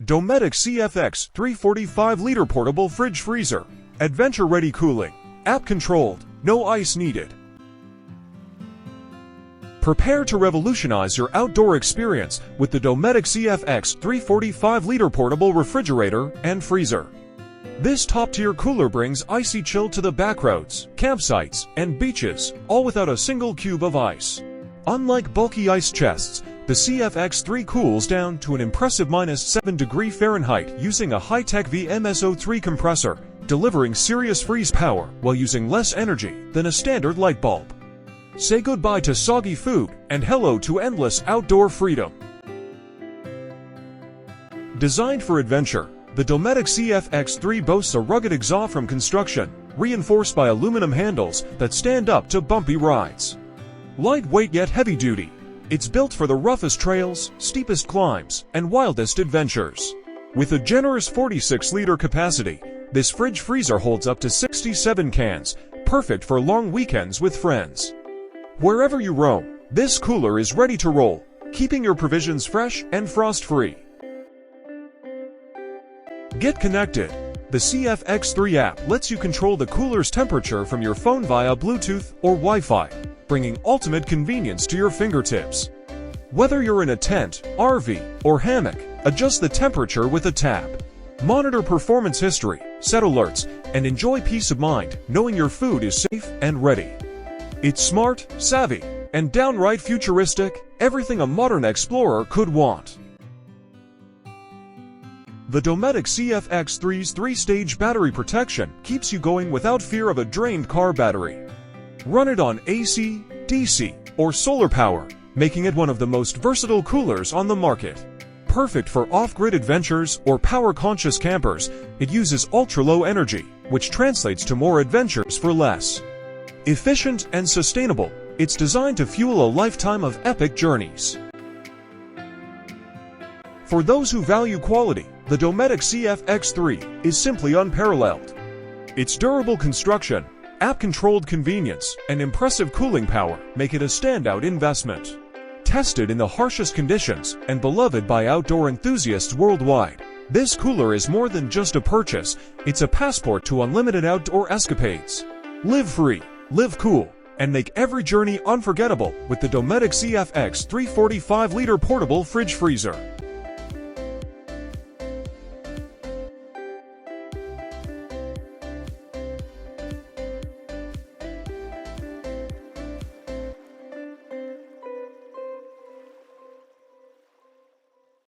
Dometic CFX3 45-liter portable fridge freezer. Adventure-ready cooling. App-controlled. No ice needed. Prepare to revolutionize your outdoor experience with the Dometic CFX3 45-liter portable refrigerator and freezer. This top-tier cooler brings icy chill to the backroads, campsites, and beaches, all without a single cube of ice. Unlike bulky ice chests, the CFX3 cools down to an impressive -7°F using a high-tech VMSO3 compressor, delivering serious freeze power while using less energy than a standard light bulb. Say goodbye to soggy food and hello to endless outdoor freedom. Designed for adventure, the Dometic CFX3 boasts a rugged ExoFrame construction, reinforced by aluminum handles that stand up to bumpy rides. Lightweight yet heavy-duty, it's built for the roughest trails, steepest climbs, and wildest adventures. With a generous 46-liter capacity, this fridge freezer holds up to 67 cans, perfect for long weekends with friends. Wherever you roam, this cooler is ready to roll, keeping your provisions fresh and frost-free. Get connected. The CFX3 app lets you control the cooler's temperature from your phone via Bluetooth or Wi-Fi, bringing ultimate convenience to your fingertips. Whether you're in a tent, RV, or hammock, adjust the temperature with a tap. Monitor performance history, set alerts, and enjoy peace of mind knowing your food is safe and ready. It's smart, savvy, and downright futuristic, everything a modern explorer could want. The Dometic CFX3's 3-stage battery protection keeps you going without fear of a drained car battery. Run it on AC, DC, or solar power, making it one of the most versatile coolers on the market. Perfect for off-grid adventures or power-conscious campers, it uses ultra-low energy, which translates to more adventures for less. Efficient and sustainable, it's designed to fuel a lifetime of epic journeys. For those who value quality, the Dometic CFX3 is simply unparalleled. Its durable construction, app-controlled convenience, and impressive cooling power make it a standout investment. Tested in the harshest conditions and beloved by outdoor enthusiasts worldwide, this cooler is more than just a purchase, it's a passport to unlimited outdoor escapades. Live free, live cool, and make every journey unforgettable with the Dometic CFX3 45-liter portable fridge freezer.